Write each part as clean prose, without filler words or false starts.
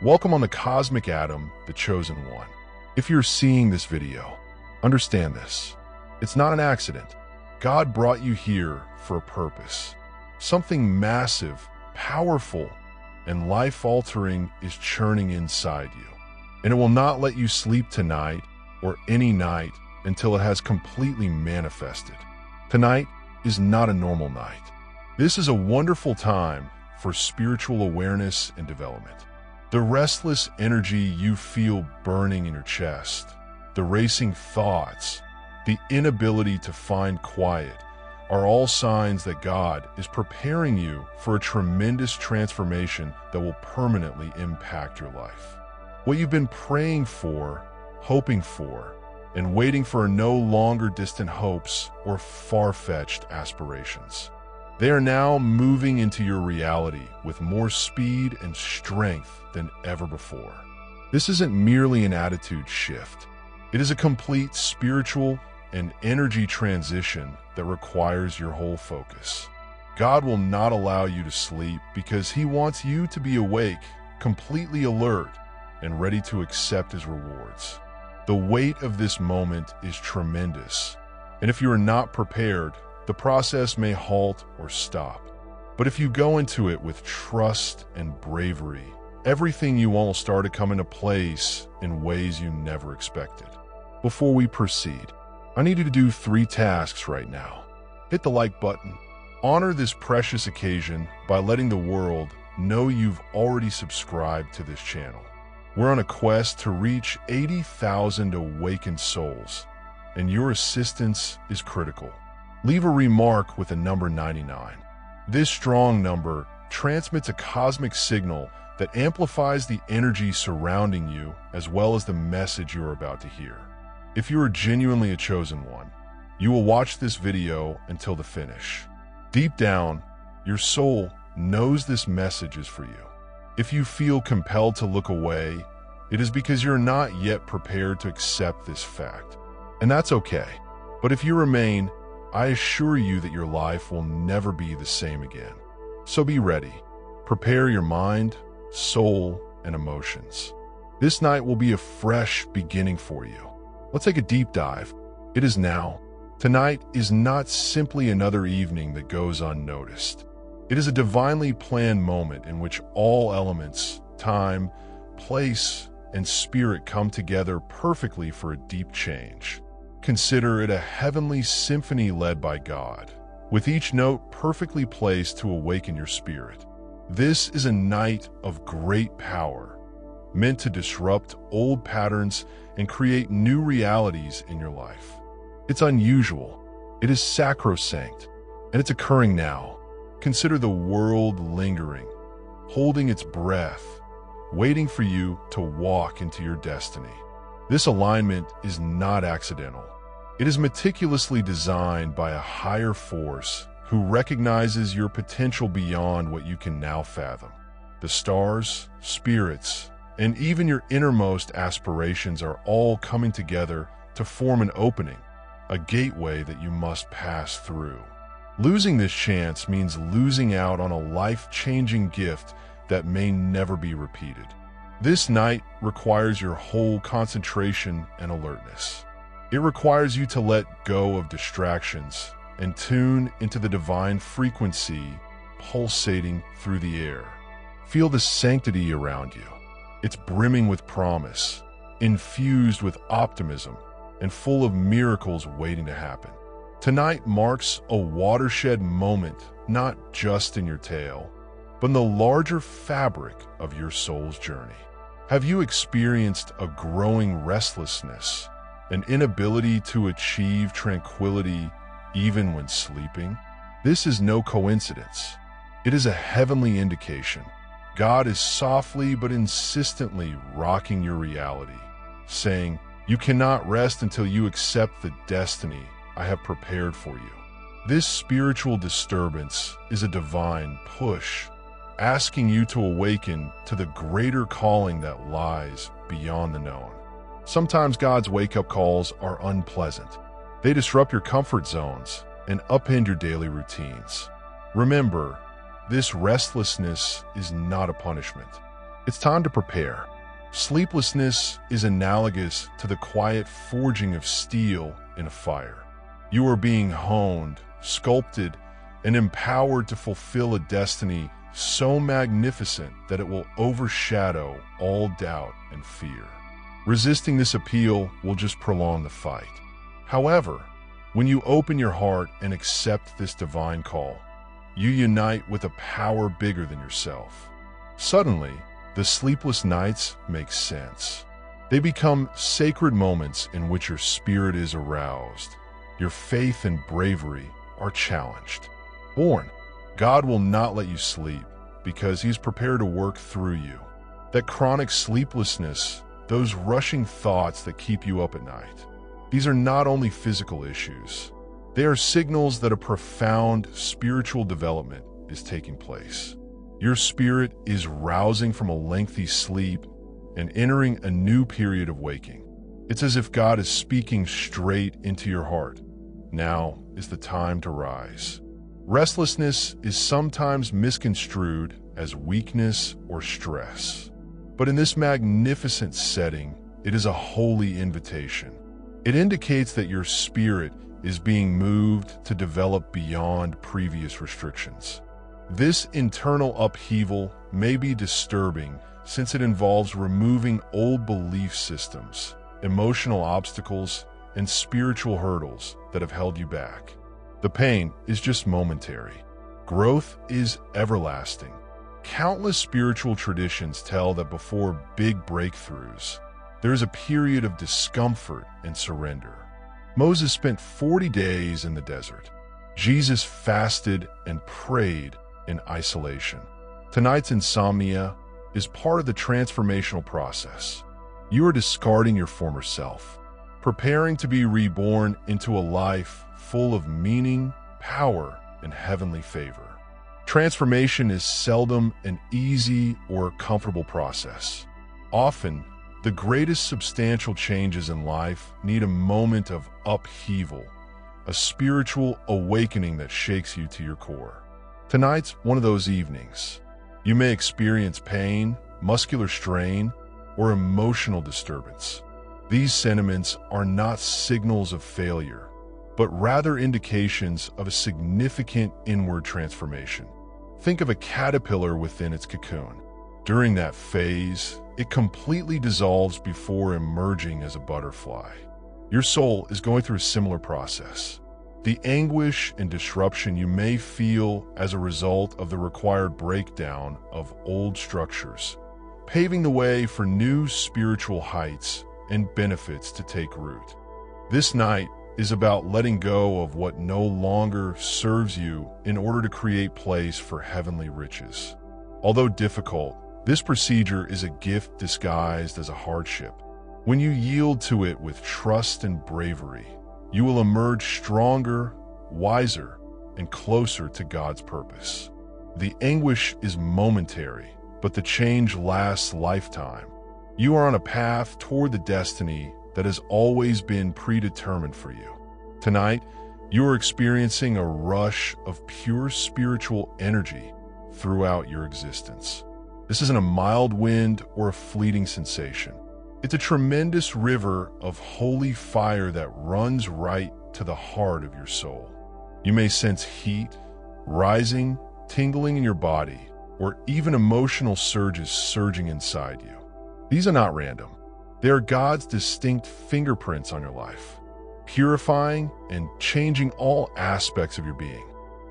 Welcome on the Cosmic Atom, the Chosen One. If you're seeing this video, understand this. It's not an accident. God brought you here for a purpose. Something massive, powerful, and life-altering is churning inside you. And it will not let you sleep tonight or any night until it has completely manifested. Tonight is not a normal night. This is a wonderful time for spiritual awareness and development. The restless energy you feel burning in your chest, the racing thoughts, the inability to find quiet are all signs that God is preparing you for a tremendous transformation that will permanently impact your life. What you've been praying for, hoping for, and waiting for are no longer distant hopes or far-fetched aspirations. They are now moving into your reality with more speed and strength than ever before. This isn't merely an attitude shift. It is a complete spiritual and energy transition that requires your whole focus. God will not allow you to sleep because He wants you to be awake, completely alert, and ready to accept His rewards. The weight of this moment is tremendous, and if you are not prepared, the process may halt or stop. But if you go into it with trust and bravery, everything you want will start to come into place in ways you never expected. Before we proceed, I need you to do 3 tasks right now. Hit the like button. Honor this precious occasion by letting the world know you've already subscribed to this channel. We're on a quest to reach 80,000 awakened souls, and your assistance is critical. Leave a remark with the number 99. This strong number transmits a cosmic signal that amplifies the energy surrounding you as well as the message you're about to hear. If you are genuinely a chosen one, you will watch this video until the finish. Deep down, your soul knows this message is for you. If you feel compelled to look away, it is because you're not yet prepared to accept this fact. And that's okay. But if you remain, I assure you that your life will never be the same again. So be ready. Prepare your mind, soul, and emotions. This night will be a fresh beginning for you. Let's take a deep dive. It is now. Tonight is not simply another evening that goes unnoticed. It is a divinely planned moment in which all elements, time, place, and spirit come together perfectly for a deep change. Consider it a heavenly symphony led by God, with each note perfectly placed to awaken your spirit. This is a night of great power, meant to disrupt old patterns and create new realities in your life. It's unusual, it is sacrosanct, and it's occurring now. Consider the world lingering, holding its breath, waiting for you to walk into your destiny. This alignment is not accidental. It is meticulously designed by a higher force who recognizes your potential beyond what you can now fathom. The stars, spirits, and even your innermost aspirations are all coming together to form an opening, a gateway that you must pass through. Losing this chance means losing out on a life-changing gift that may never be repeated. This night requires your whole concentration and alertness. It requires you to let go of distractions and tune into the divine frequency pulsating through the air. Feel the sanctity around you. It's brimming with promise, infused with optimism, and full of miracles waiting to happen. Tonight marks a watershed moment, not just in your tale, but in the larger fabric of your soul's journey. Have you experienced a growing restlessness, an inability to achieve tranquility even when sleeping? This is no coincidence. It is a heavenly indication. God is softly but insistently rocking your reality, saying, "You cannot rest until you accept the destiny I have prepared for you." This spiritual disturbance is a divine push, asking you to awaken to the greater calling that lies beyond the known. Sometimes God's wake-up calls are unpleasant. They disrupt your comfort zones and upend your daily routines. Remember, this restlessness is not a punishment. It's time to prepare. Sleeplessness is analogous to the quiet forging of steel in a fire. You are being honed, sculpted, and empowered to fulfill a destiny so magnificent that it will overshadow all doubt and fear. Resisting this appeal will just prolong the fight. However, when you open your heart and accept this divine call, you unite with a power bigger than yourself. Suddenly, the sleepless nights make sense. They become sacred moments in which your spirit is aroused. Your faith and bravery are challenged. Warn, God will not let you sleep because He's prepared to work through you. That chronic sleeplessness, those rushing thoughts that keep you up at night, these are not only physical issues. They are signals that a profound spiritual development is taking place. Your spirit is rousing from a lengthy sleep and entering a new period of waking. It's as if God is speaking straight into your heart. Now is the time to rise. Restlessness is sometimes misconstrued as weakness or stress. But in this magnificent setting, it is a holy invitation. It indicates that your spirit is being moved to develop beyond previous restrictions. This internal upheaval may be disturbing since it involves removing old belief systems, emotional obstacles, and spiritual hurdles that have held you back. The pain is just momentary. Growth is everlasting. Countless spiritual traditions tell that before big breakthroughs, there is a period of discomfort and surrender. Moses spent 40 days in the desert. Jesus fasted and prayed in isolation. Tonight's insomnia is part of the transformational process. You are discarding your former self, preparing to be reborn into a life full of meaning, power, and heavenly favor. Transformation is seldom an easy or comfortable process. Often, the greatest substantial changes in life need a moment of upheaval, a spiritual awakening that shakes you to your core. Tonight's one of those evenings. You may experience pain, muscular strain, or emotional disturbance. These sentiments are not signals of failure, but rather indications of a significant inward transformation. Think of a caterpillar within its cocoon. During that phase, it completely dissolves before emerging as a butterfly. Your soul is going through a similar process. The anguish and disruption you may feel as a result of the required breakdown of old structures, paving the way for new spiritual heights and benefits to take root. This night is about letting go of what no longer serves you in order to create place for heavenly riches. Although difficult, this procedure is a gift disguised as a hardship. When you yield to it with trust and bravery, you will emerge stronger, wiser, and closer to God's purpose. The anguish is momentary, but the change lasts a lifetime. You are on a path toward the destiny that has always been predetermined for you. Tonight, you are experiencing a rush of pure spiritual energy throughout your existence. This isn't a mild wind or a fleeting sensation. It's a tremendous river of holy fire that runs right to the heart of your soul. You may sense heat, rising, tingling in your body, or even emotional surges surging inside you. These are not random. They are God's distinct fingerprints on your life, purifying and changing all aspects of your being.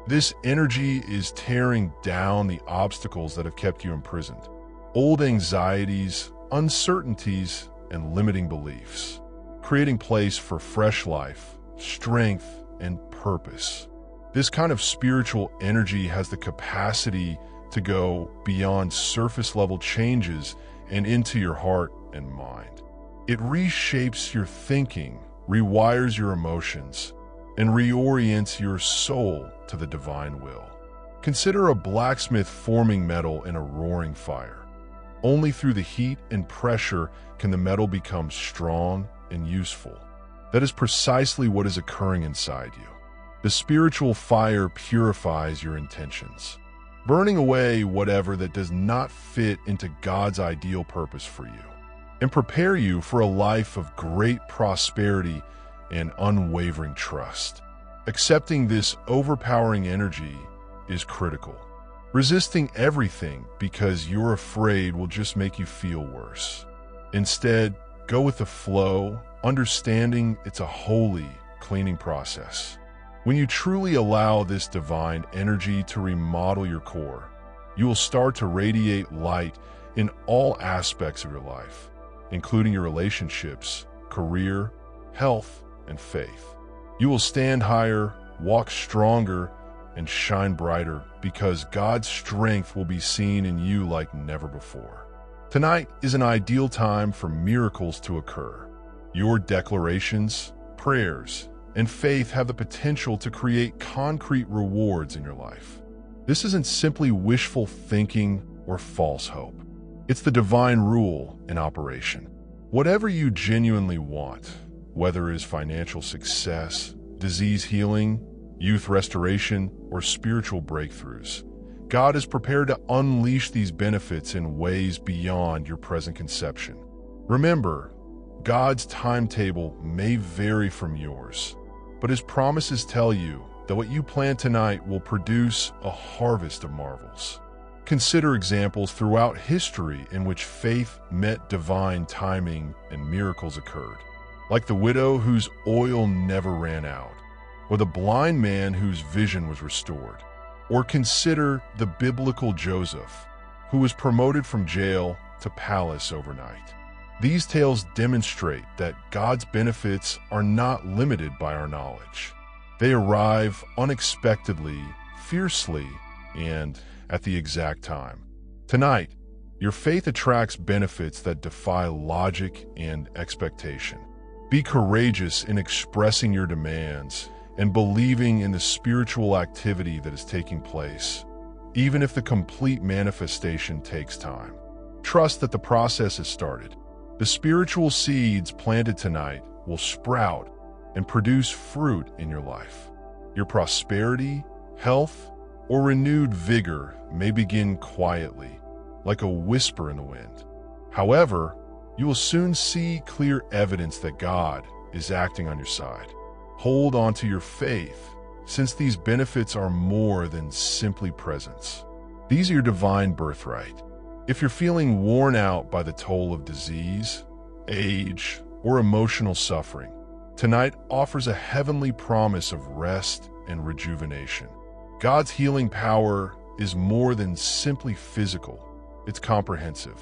This energy is tearing down the obstacles that have kept you imprisoned, old anxieties, uncertainties, and limiting beliefs, creating place for fresh life, strength, and purpose. This kind of spiritual energy has the capacity to go beyond surface-level changes and into your heart and mind. It reshapes your thinking, rewires your emotions, and reorients your soul to the divine will. Consider a blacksmith forming metal in a roaring fire. Only through the heat and pressure can the metal become strong and useful. That is precisely what is occurring inside you. The spiritual fire purifies your intentions. burning away whatever that does not fit into God's ideal purpose for you, and prepare you for a life of great prosperity and unwavering trust. Accepting this overpowering energy is critical. Resisting everything because you're afraid will just make you feel worse. Instead, go with the flow, understanding it's a holy, cleaning process. When you truly allow this divine energy to remodel your core, you will start to radiate light in all aspects of your life, including your relationships, career, health, and faith. You will stand higher, walk stronger, and shine brighter because God's strength will be seen in you like never before. Tonight is an ideal time for miracles to occur. Your declarations, prayers, and faith have the potential to create concrete rewards in your life. This isn't simply wishful thinking or false hope. It's the divine rule in operation. Whatever you genuinely want, whether it is financial success, disease healing, youth restoration, or spiritual breakthroughs, God is prepared to unleash these benefits in ways beyond your present conception. Remember, God's timetable may vary from yours, but His promises tell you that what you plant tonight will produce a harvest of marvels. Consider examples throughout history in which faith met divine timing and miracles occurred, like the widow whose oil never ran out, or the blind man whose vision was restored. Or consider the biblical Joseph, who was promoted from jail to palace overnight. These tales demonstrate that God's benefits are not limited by our knowledge. They arrive unexpectedly, fiercely, and at the exact time. Tonight, your faith attracts benefits that defy logic and expectation. Be courageous in expressing your demands and believing in the spiritual activity that is taking place, even if the complete manifestation takes time. Trust that the process has started. The spiritual seeds planted tonight will sprout and produce fruit in your life. Your prosperity, health, or renewed vigor may begin quietly, like a whisper in the wind. However, you will soon see clear evidence that God is acting on your side. Hold on to your faith, since these benefits are more than simply presents. These are your divine birthright. If you're feeling worn out by the toll of disease, age, or emotional suffering, tonight offers a heavenly promise of rest and rejuvenation. God's healing power is more than simply physical. It's comprehensive,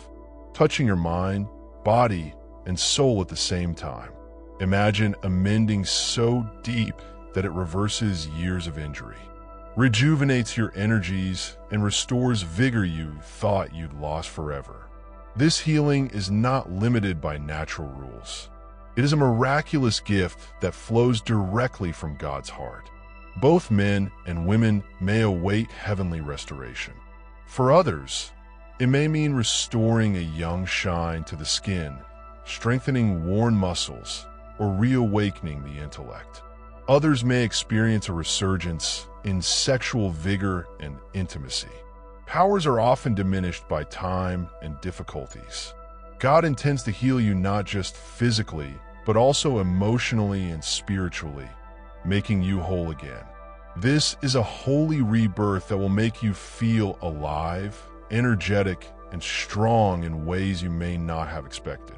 touching your mind, body, and soul at the same time. Imagine a mending so deep that it reverses years of injury, rejuvenates your energies, and restores vigor you thought you'd lost forever. This healing is not limited by natural rules. It is a miraculous gift that flows directly from God's heart. Both men and women may await heavenly restoration. For others, it may mean restoring a young shine to the skin, strengthening worn muscles, or reawakening the intellect. Others may experience a resurgence in sexual vigor and intimacy. Powers are often diminished by time and difficulties. God intends to heal you not just physically, but also emotionally and spiritually, making you whole again. This is a holy rebirth that will make you feel alive, energetic, and strong in ways you may not have expected.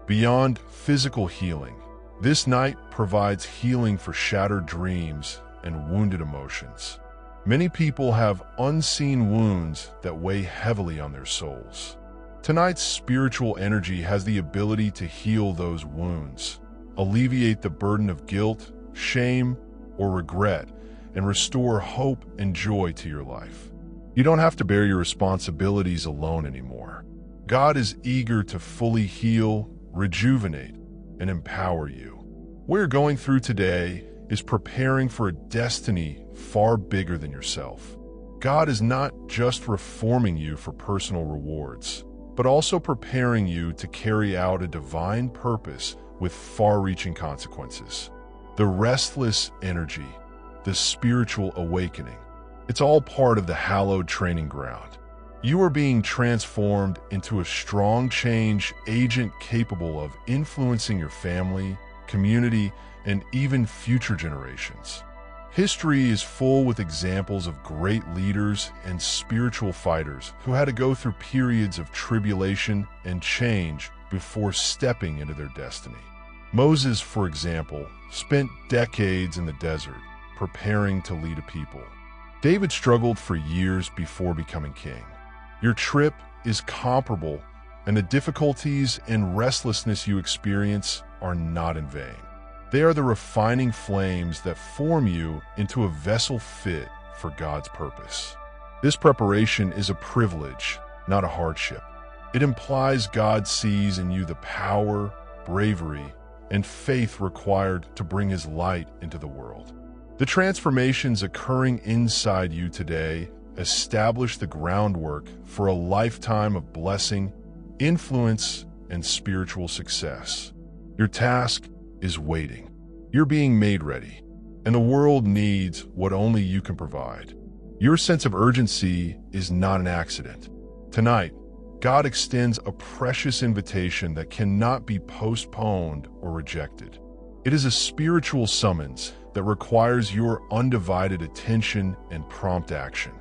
Beyond physical healing, this night provides healing for shattered dreams and wounded emotions. Many people have unseen wounds that weigh heavily on their souls. Tonight's spiritual energy has the ability to heal those wounds, alleviate the burden of guilt, shame, or regret, and restore hope and joy to your life. You don't have to bear your responsibilities alone anymore. God is eager to fully heal, rejuvenate, and empower you. What you're going through today is preparing for a destiny far bigger than yourself. God is not just reforming you for personal rewards, but also preparing you to carry out a divine purpose with far-reaching consequences. The restless energy, the spiritual awakening, It's all part of the hallowed training ground. You are being transformed into a strong change agent capable of influencing your family, community, and even future generations. History is full with examples of great leaders and spiritual fighters who had to go through periods of tribulation and change before stepping into their destiny. Moses, for example, spent decades in the desert preparing to lead a people. David struggled for years before becoming king. Your trip is comparable, and the difficulties and restlessness you experience are not in vain. They are the refining flames that form you into a vessel fit for God's purpose. This preparation is a privilege, not a hardship. It implies God sees in you the power, bravery, and faith required to bring His light into the world. The transformations occurring inside you today establish the groundwork for a lifetime of blessing, influence, and spiritual success. Your task is waiting. You're being made ready, and the world needs what only you can provide. Your sense of urgency is not an accident. Tonight, God extends a precious invitation that cannot be postponed or rejected. It is a spiritual summons that requires your undivided attention and prompt action.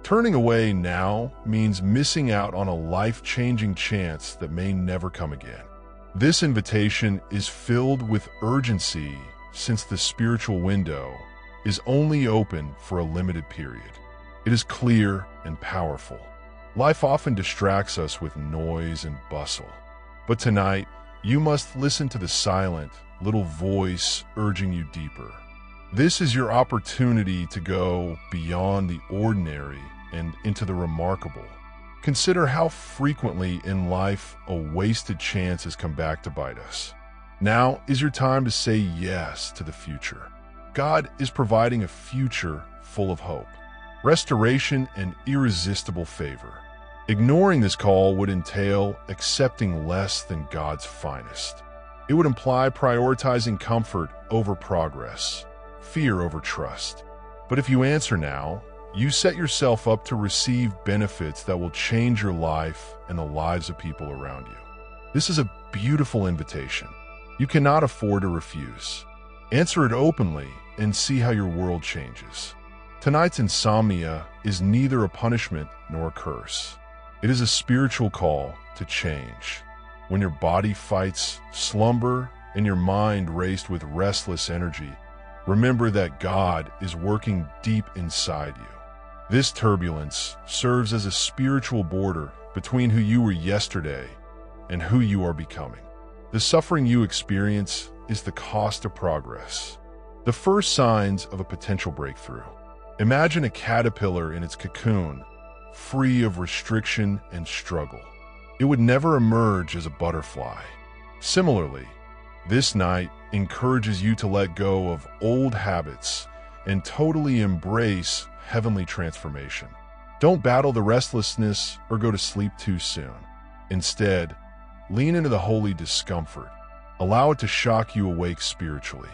Turning away now means missing out on a life-changing chance that may never come again. This invitation is filled with urgency since the spiritual window is only open for a limited period. It is clear and powerful. Life often distracts us with noise and bustle. But tonight, you must listen to the silent, little voice urging you deeper. This is your opportunity to go beyond the ordinary and into the remarkable. Consider how frequently in life a wasted chance has come back to bite us. Now is your time to say yes to the future. God is providing a future full of hope, restoration, and irresistible favor. Ignoring this call would entail accepting less than God's finest. It would imply prioritizing comfort over progress, fear over trust. But if you answer now, you set yourself up to receive benefits that will change your life and the lives of people around you. This is a beautiful invitation. You cannot afford to refuse. Answer it openly and see how your world changes. Tonight's insomnia is neither a punishment nor a curse. It is a spiritual call to change. When your body fights slumber and your mind raced with restless energy, remember that God is working deep inside you. This turbulence serves as a spiritual border between who you were yesterday and who you are becoming. The suffering you experience is the cost of progress, the first signs of a potential breakthrough. Imagine a caterpillar in its cocoon, free of restriction and struggle. It would never emerge as a butterfly. Similarly, this night encourages you to let go of old habits and totally embrace heavenly transformation. Don't battle the restlessness or go to sleep too soon. Instead, lean into the holy discomfort. Allow it to shock you awake spiritually.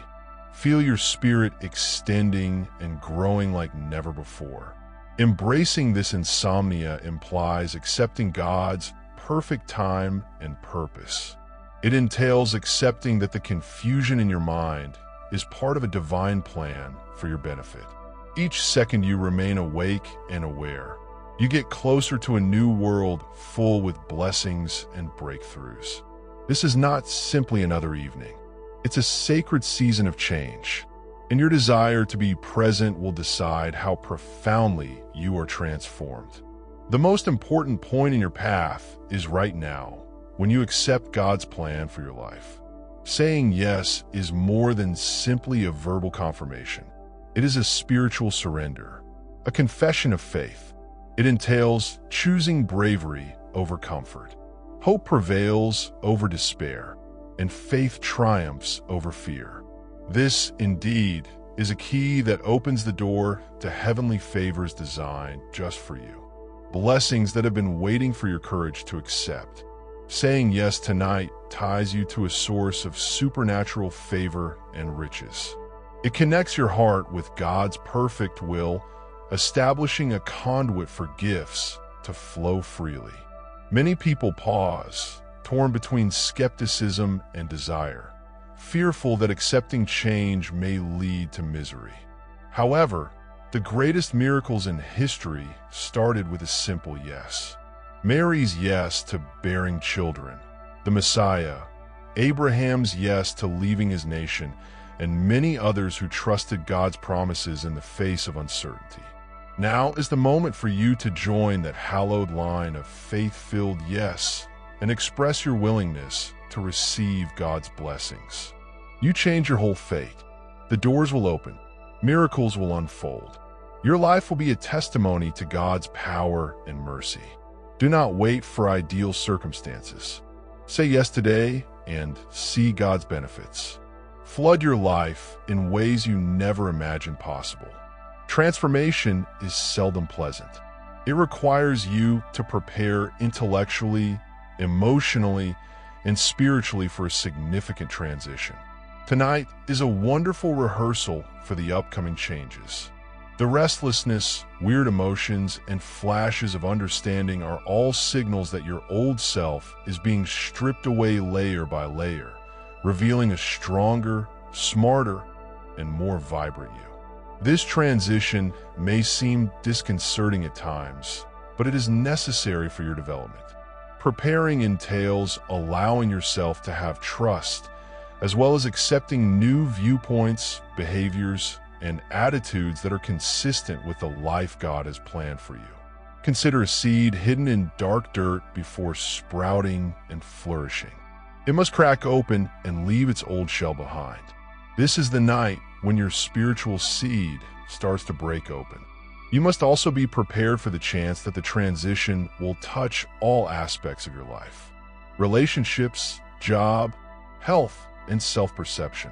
Feel your spirit extending and growing like never before. Embracing this insomnia implies accepting God's perfect time and purpose. It entails accepting that the confusion in your mind is part of a divine plan for your benefit. Each second you remain awake and aware, you get closer to a new world full with blessings and breakthroughs. This is not simply another evening. It's a sacred season of change, and your desire to be present will decide how profoundly you are transformed. The most important point in your path is right now, when you accept God's plan for your life. Saying yes is more than simply a verbal confirmation. It is a spiritual surrender, a confession of faith. It entails choosing bravery over comfort. Hope prevails over despair, and faith triumphs over fear. This, indeed, is a key that opens the door to heavenly favors designed just for you. Blessings that have been waiting for your courage to accept. Saying yes tonight ties you to a source of supernatural favor and riches. It connects your heart with God's perfect will establishing a conduit for gifts to flow freely. Many people pause, torn between skepticism and desire, fearful that accepting change may lead to misery. However, the greatest miracles in history started with a simple yes. Mary's yes to bearing children, the Messiah, Abraham's yes to leaving his nation, and many others who trusted God's promises in the face of uncertainty. Now is the moment for you to join that hallowed line of faith-filled yes and express your willingness to receive God's blessings. You change your whole fate. The doors will open. Miracles will unfold. Your life will be a testimony to God's power and mercy. Do not wait for ideal circumstances. Say yes today and see God's benefits. Flood your life in ways you never imagined possible. Transformation is seldom pleasant. It requires you to prepare intellectually, emotionally, and spiritually for a significant transition. Tonight is a wonderful rehearsal for the upcoming changes. The restlessness, weird emotions, and flashes of understanding are all signals that your old self is being stripped away layer by layer, revealing a stronger, smarter, and more vibrant you. This transition may seem disconcerting at times, but it is necessary for your development. Preparing entails allowing yourself to have trust, as well as accepting new viewpoints, behaviors, and attitudes that are consistent with the life God has planned for you. Consider a seed hidden in dark dirt before sprouting and flourishing. It must crack open and leave its old shell behind. This is the night when your spiritual seed starts to break open. You must also be prepared for the chance that the transition will touch all aspects of your life: relationships, job, health, and self-perception.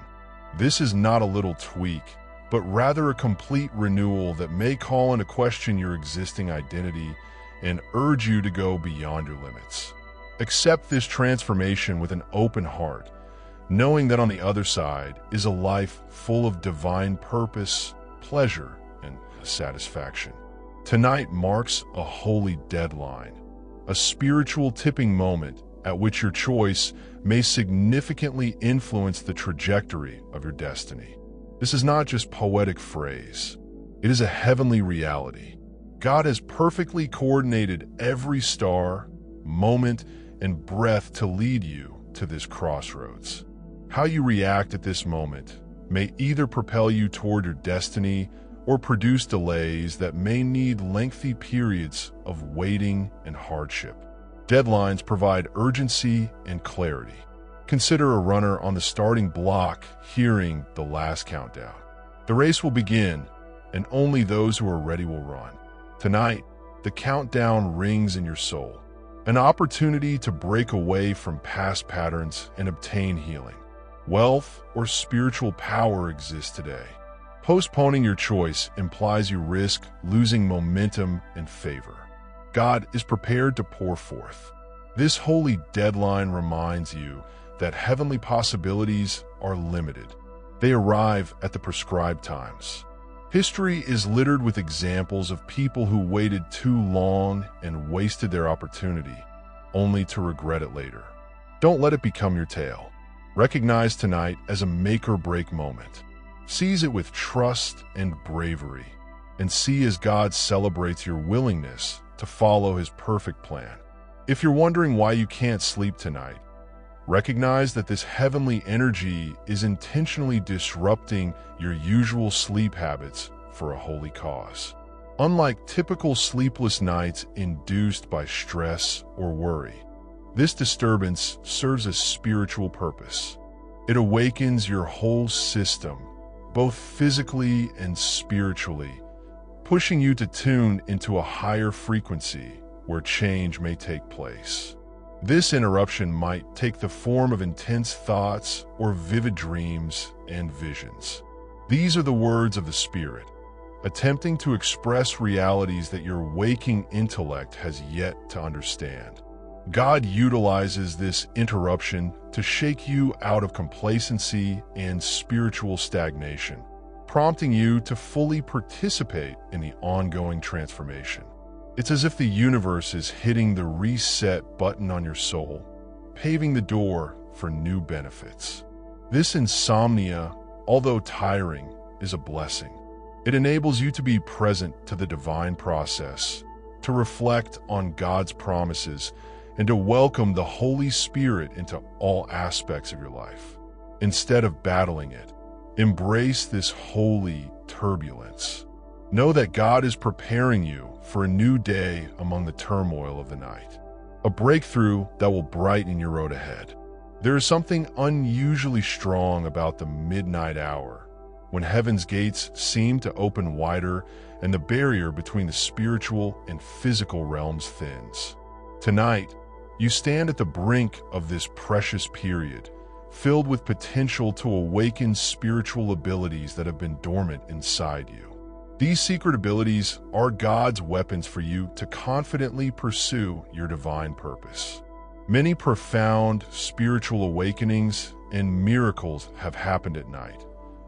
This is not a little tweak, but rather a complete renewal that may call into question your existing identity and urge you to go beyond your limits. Accept this transformation with an open heart, knowing that on the other side is a life full of divine purpose, pleasure, and satisfaction. Tonight marks a holy deadline, a spiritual tipping moment at which your choice may significantly influence the trajectory of your destiny. This is not just poetic phrase. It is a heavenly reality. God has perfectly coordinated every star, moment, and breath to lead you to this crossroads. How you react at this moment may either propel you toward your destiny or produce delays that may need lengthy periods of waiting and hardship. Deadlines provide urgency and clarity. Consider a runner on the starting block hearing the last countdown. The race will begin, and only those who are ready will run. Tonight, the countdown rings in your soul, an opportunity to break away from past patterns and obtain healing. Wealth or spiritual power exists today. Postponing your choice implies you risk losing momentum and favor. God is prepared to pour forth. This holy deadline reminds you that heavenly possibilities are limited. They arrive at the prescribed times. History is littered with examples of people who waited too long and wasted their opportunity, only to regret it later. Don't let it become your tale. Recognize tonight as a make-or-break moment. Seize it with trust and bravery, and see as God celebrates your willingness to follow His perfect plan. If you're wondering why you can't sleep tonight, recognize that this heavenly energy is intentionally disrupting your usual sleep habits for a holy cause. Unlike typical sleepless nights induced by stress or worry, this disturbance serves a spiritual purpose. It awakens your whole system, both physically and spiritually, pushing you to tune into a higher frequency where change may take place. This interruption might take the form of intense thoughts or vivid dreams and visions. These are the words of the Spirit, attempting to express realities that your waking intellect has yet to understand. God utilizes this interruption to shake you out of complacency and spiritual stagnation, prompting you to fully participate in the ongoing transformation. It's as if the universe is hitting the reset button on your soul, paving the door for new benefits. This insomnia, although tiring, is a blessing. It enables you to be present to the divine process, to reflect on God's promises, and to welcome the Holy Spirit into all aspects of your life. Instead of battling it, embrace this holy turbulence. Know that God is preparing you for a new day among the turmoil of the night, a breakthrough that will brighten your road ahead. There is something unusually strong about the midnight hour, when heaven's gates seem to open wider and the barrier between the spiritual and physical realms thins. Tonight, you stand at the brink of this precious period, filled with potential to awaken spiritual abilities that have been dormant inside you. These secret abilities are God's weapons for you to confidently pursue your divine purpose. Many profound spiritual awakenings and miracles have happened at night,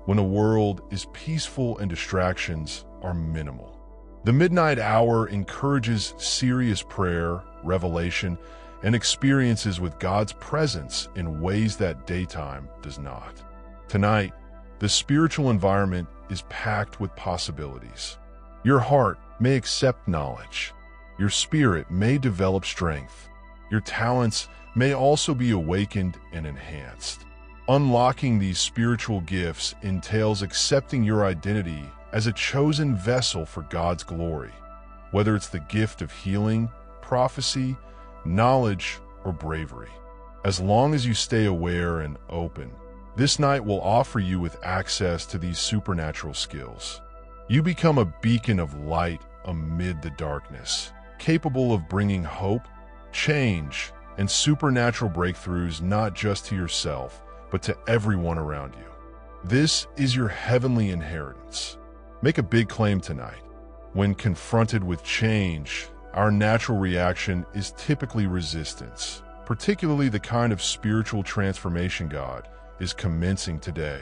when the world is peaceful and distractions are minimal. The midnight hour encourages serious prayer, revelation, and experiences with God's presence in ways that daytime does not. Tonight, the spiritual environment is packed with possibilities. Your heart may accept knowledge. Your spirit may develop strength. Your talents may also be awakened and enhanced. Unlocking these spiritual gifts entails accepting your identity as a chosen vessel for God's glory, whether it's the gift of healing, prophecy, knowledge, or bravery. As long as you stay aware and open, this night will offer you with access to these supernatural skills. You become a beacon of light amid the darkness, capable of bringing hope, change, and supernatural breakthroughs not just to yourself, but to everyone around you. This is your heavenly inheritance. Make a big claim tonight. When confronted with change, our natural reaction is typically resistance, particularly the kind of spiritual transformation God is commencing today.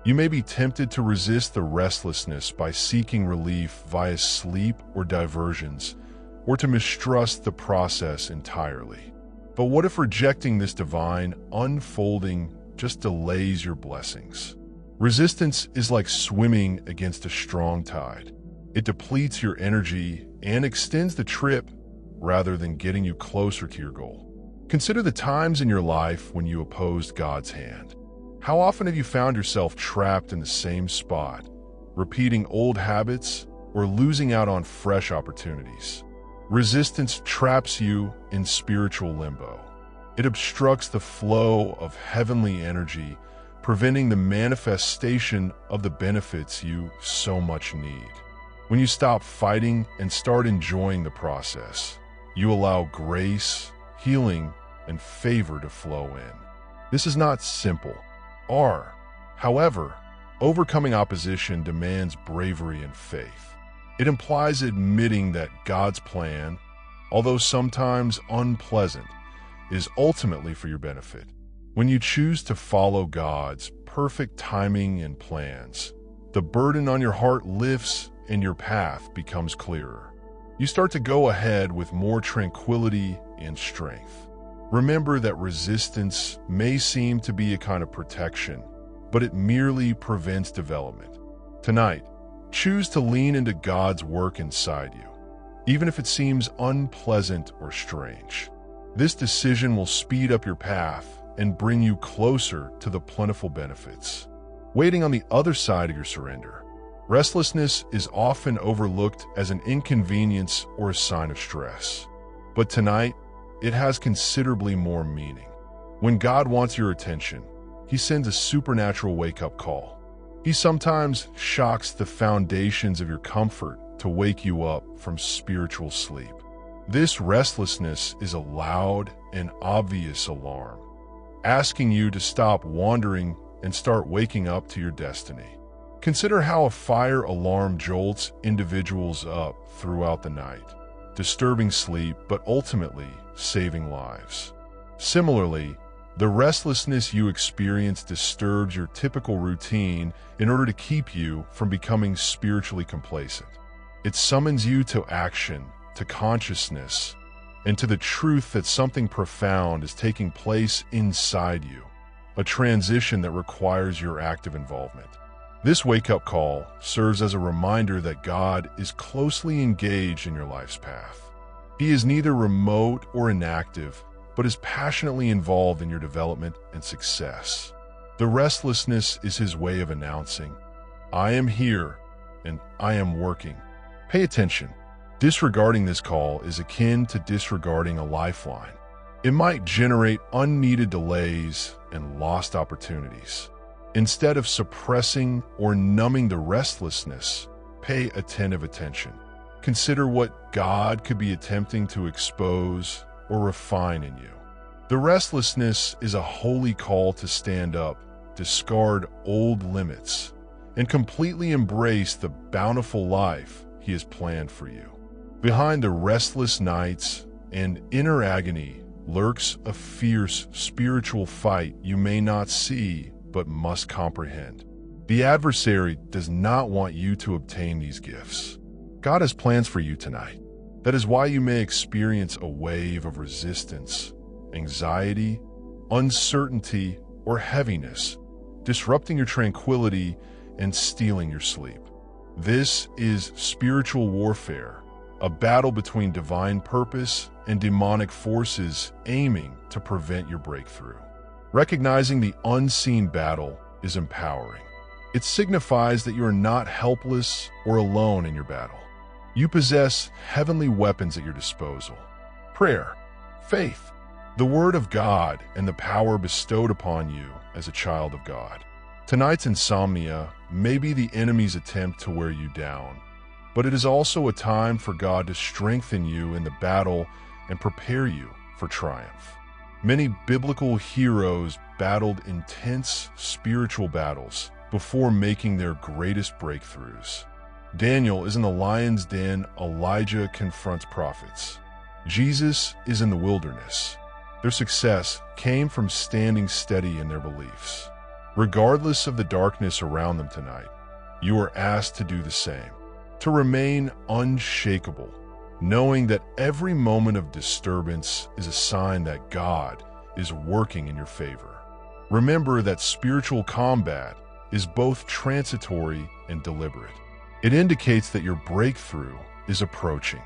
You may be tempted to resist the restlessness by seeking relief via sleep or diversions, or to mistrust the process entirely. But what if rejecting this divine unfolding just delays your blessings? Resistance is like swimming against a strong tide. It depletes your energy and extends the trip rather than getting you closer to your goal. Consider the times in your life when you opposed God's hand. How often have you found yourself trapped in the same spot, repeating old habits or losing out on fresh opportunities? Resistance traps you in spiritual limbo. It obstructs the flow of heavenly energy, preventing the manifestation of the benefits you so much need. When you stop fighting and start enjoying the process, you allow grace, healing, and favor to flow in. This is not simple. However, overcoming opposition demands bravery and faith. It implies admitting that God's plan, although sometimes unpleasant, is ultimately for your benefit. When you choose to follow God's perfect timing and plans, the burden on your heart lifts and your path becomes clearer. You start to go ahead with more tranquility and strength. Remember that resistance may seem to be a kind of protection, but it merely prevents development. Tonight, choose to lean into God's work inside you, even if it seems unpleasant or strange. This decision will speed up your path and bring you closer to the plentiful benefits waiting on the other side of your surrender. Restlessness is often overlooked as an inconvenience or a sign of stress, but tonight, it has considerably more meaning. When God wants your attention, He sends a supernatural wake-up call. He sometimes shocks the foundations of your comfort to wake you up from spiritual sleep. This restlessness is a loud and obvious alarm, asking you to stop wandering and start waking up to your destiny. Consider how a fire alarm jolts individuals up throughout the night, disturbing sleep but ultimately saving lives. Similarly, The restlessness you experience disturbs your typical routine in order to keep you from becoming spiritually complacent. It summons you to action, to consciousness, and to the truth that something profound is taking place inside you, a transition that requires your active involvement. This wake-up call serves as a reminder that God is closely engaged in your life's path. He is neither remote or inactive, but is passionately involved in your development and success. The restlessness is his way of announcing, I am here and I am working. Pay attention. Disregarding this call is akin to disregarding a lifeline. It might generate unneeded delays and lost opportunities. Instead of suppressing or numbing the restlessness, pay attentive attention. Consider what God could be attempting to expose or refine in you. The restlessness is a holy call to stand up, discard old limits, and completely embrace the bountiful life He has planned for you. Behind the restless nights and inner agony lurks a fierce spiritual fight you may not see but must comprehend. The adversary does not want you to obtain these gifts. God has plans for you tonight. That is why you may experience a wave of resistance, anxiety, uncertainty, or heaviness, disrupting your tranquility and stealing your sleep. This is spiritual warfare, a battle between divine purpose and demonic forces aiming to prevent your breakthrough. Recognizing the unseen battle is empowering. It signifies that you are not helpless or alone in your battle. You possess heavenly weapons at your disposal: prayer, faith, the Word of God, and the power bestowed upon you as a child of God. Tonight's insomnia may be the enemy's attempt to wear you down, but it is also a time for God to strengthen you in the battle and prepare you for triumph. Many biblical heroes battled intense spiritual battles before making their greatest breakthroughs. Daniel is in the lion's den. Elijah confronts prophets. Jesus is in the wilderness. Their success came from standing steady in their beliefs. Regardless of the darkness around them tonight, you are asked to do the same, to remain unshakable, knowing that every moment of disturbance is a sign that God is working in your favor. Remember that spiritual combat is both transitory and deliberate. It indicates that your breakthrough is approaching.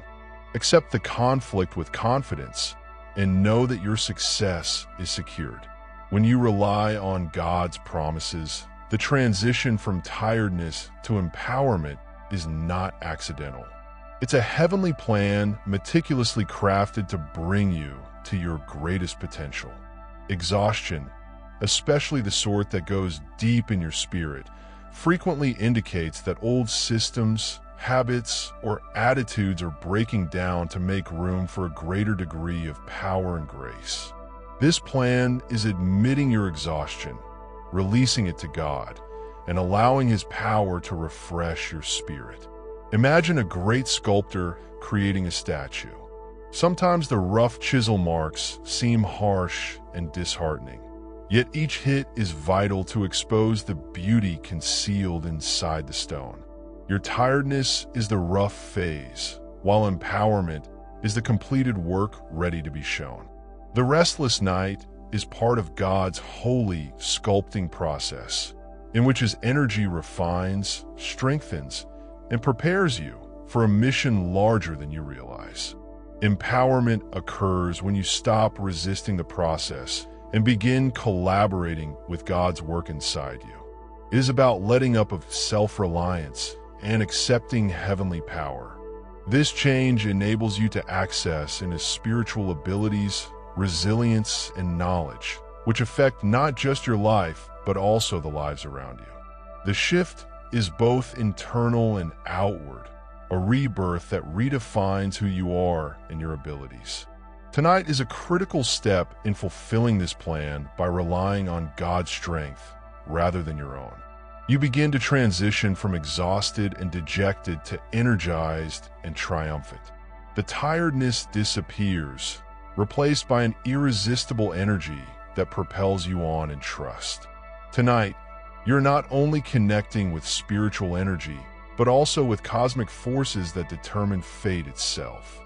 Accept the conflict with confidence and know that your success is secured. When you rely on God's promises, the transition from tiredness to empowerment is not accidental. It's a heavenly plan meticulously crafted to bring you to your greatest potential. Exhaustion, especially the sort that goes deep in your spirit, frequently indicates that old systems, habits, or attitudes are breaking down to make room for a greater degree of power and grace. This plan is admitting your exhaustion, releasing it to God, and allowing His power to refresh your spirit. Imagine a great sculptor creating a statue. Sometimes the rough chisel marks seem harsh and disheartening, yet each hit is vital to expose the beauty concealed inside the stone. Your tiredness is the rough phase, while empowerment is the completed work ready to be shown. The restless night is part of God's holy sculpting process, in which His energy refines, strengthens, and prepares you for a mission larger than you realize. Empowerment occurs when you stop resisting the process and begin collaborating with God's work inside you. It is about letting up of self-reliance and accepting heavenly power. This change enables you to access into spiritual abilities, resilience, and knowledge, which affect not just your life, but also the lives around you. The shift is both internal and outward, a rebirth that redefines who you are and your abilities. Tonight is a critical step in fulfilling this plan by relying on God's strength rather than your own. You begin to transition from exhausted and dejected to energized and triumphant. The tiredness disappears, replaced by an irresistible energy that propels you on in trust. Tonight, you're not only connecting with spiritual energy, but also with cosmic forces that determine fate itself.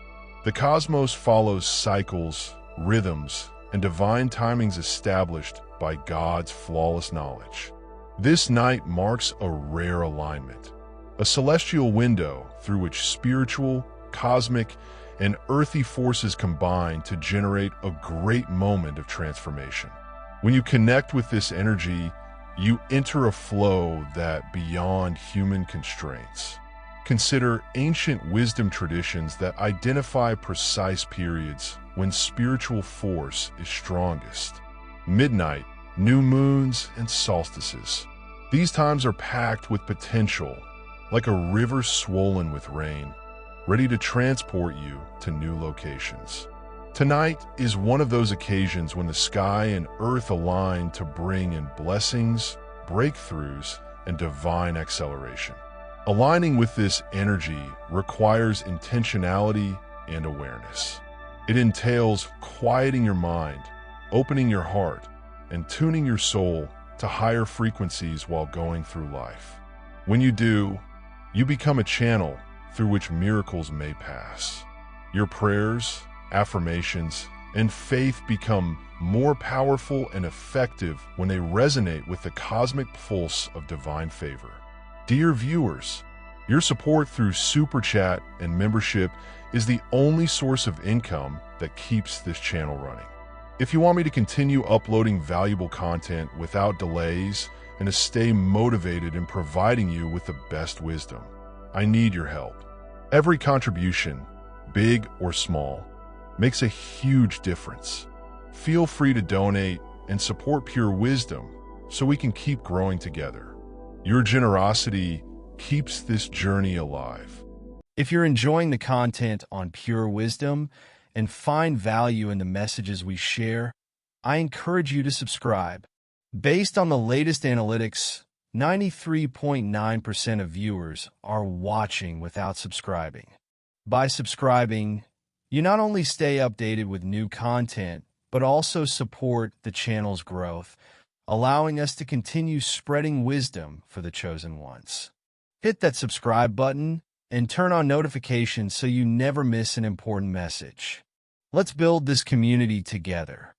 The cosmos follows cycles, rhythms, and divine timings established by God's flawless knowledge. This night marks a rare alignment, a celestial window through which spiritual, cosmic, and earthy forces combine to generate a great moment of transformation. When you connect with this energy, you enter a flow that beyond human constraints. Consider ancient wisdom traditions that identify precise periods when spiritual force is strongest. Midnight, new moons, and solstices. These times are packed with potential, like a river swollen with rain, ready to transport you to new locations. Tonight is one of those occasions when the sky and earth align to bring in blessings, breakthroughs, and divine acceleration. Aligning with this energy requires intentionality and awareness. It entails quieting your mind, opening your heart, and tuning your soul to higher frequencies while going through life. When you do, you become a channel through which miracles may pass. Your prayers, affirmations, and faith become more powerful and effective when they resonate with the cosmic pulse of divine favor. Dear viewers, your support through Super Chat and membership is the only source of income that keeps this channel running. If you want me to continue uploading valuable content without delays and to stay motivated in providing you with the best wisdom, I need your help. Every contribution, big or small, makes a huge difference. Feel free to donate and support Pure Wisdom so we can keep growing together. Your generosity keeps this journey alive. If you're enjoying the content on Pure Wisdom and find value in the messages we share, I encourage you to subscribe. Based on the latest analytics, 93.9% of viewers are watching without subscribing. By subscribing, you not only stay updated with new content, but also support the channel's growth, allowing us to continue spreading wisdom for the chosen ones. Hit that subscribe button and turn on notifications so you never miss an important message. Let's build this community together.